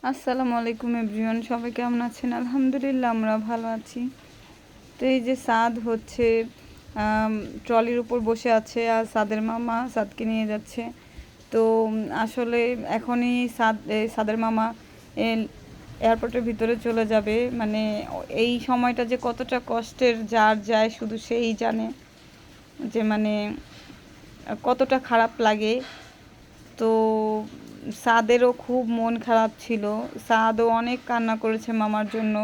আসসালামু আলাইকুম এভরিওয়ান, সবাই কেমন আছেন? আলহামদুলিল্লাহ আমরা ভালো আছি। তো এই যে সাদ হচ্ছে ট্রলির উপর বসে আছে, আর সাদের মামা সাদকে নিয়ে যাচ্ছে। তো আসলে এখনই সাদের মামা এয়ারপোর্টের ভিতরে চলে যাবে। মানে এই সময়টা যে কতটা কষ্টের, যার যায় শুধু সেই জানে যে মানে কতটা খারাপ লাগে। তো সাদেরও খুব মন খারাপ ছিল, সাদও অনেক কান্না করেছে মামার জন্য,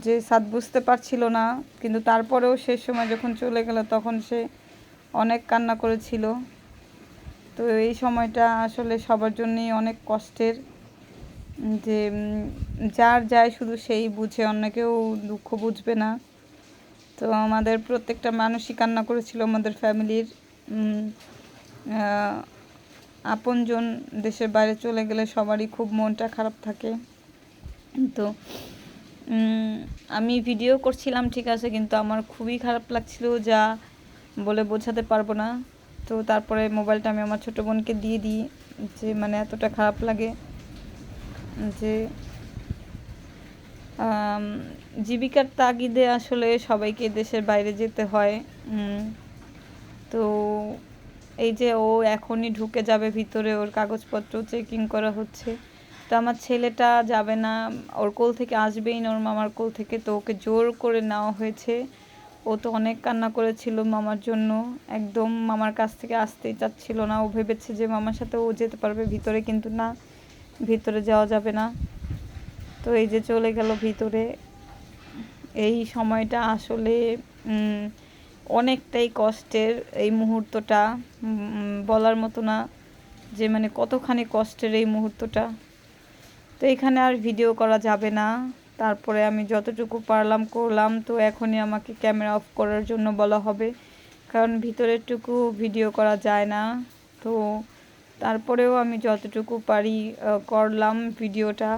যে সাদ বুঝতে পারছিল না, কিন্তু তারপরেও শেষ সময় যখন চলে গেল তখন সে অনেক কান্না করেছিল। তো এই সময়টা আসলে সবার জন্যই অনেক কষ্টের, যে যার যায় শুধু সেই বুঝে, অন্য কেউ দুঃখ বুঝবে না। তো আমাদের প্রত্যেকটা মানুষই কান্না করেছিল, আমাদের ফ্যামিলির আপনজন দেশের বাইরে চলে গেলে সবারই খুব মনটা খারাপ থাকে। তো আমি ভিডিও করছিলাম ঠিক আছে, কিন্তু আমার খুবই খারাপ লাগছিল, যা বলে বোঝাতে পারবো না। তো তারপরে মোবাইলটা আমি আমার ছোটো বোনকে দিয়ে দিই, যে মানে এতটা খারাপ লাগে যে জীবিকার তাগিদে আসলে সবাইকে দেশের বাইরে যেতে হয়। তো এই যে ও এখনই ঢুকে যাবে ভিতরে, ওর কাগজপত্র চেকিং করা হচ্ছে। তো আমার ছেলেটা যাবে না, ওর কোল থেকে আসবেই না, ওর মামার কোল থেকে। তো ওকে জোর করে নেওয়া হয়েছে। ও তো অনেক কান্না করেছিল মামার জন্য, একদম মামার কাছ থেকে আসতেই চাচ্ছিল না। ও ভেবেছে যে মামার সাথে ও যেতে পারবে ভিতরে, কিন্তু না, ভিতরে যাওয়া যাবে না। তো এই যে চলে গেল ভিতরে। এই সময়টা আসলে অনেকটাই কষ্টের, এই মুহূর্তটা বলার মতো না, যে মানে কতখানি কষ্টের এই মুহূর্তটা। তো এখানে আর ভিডিও করা যাবে না, তারপরে আমি যতটুকু পারলাম করলাম। তো এখনই আমাকে ক্যামেরা অফ করার জন্য বলা হবে, কারণ ভিতরেরটুকু ভিডিও করা যায় না। তো তারপরেও আমি যতটুকু পারি করলাম, ভিডিওটা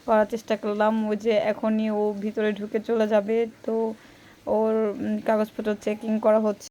করার চেষ্টা করলাম। ওই যে এখনই ও ভিতরে ঢুকে চলে যাবে, তো ওর কাগজপত্র চেকিং করা হচ্ছে।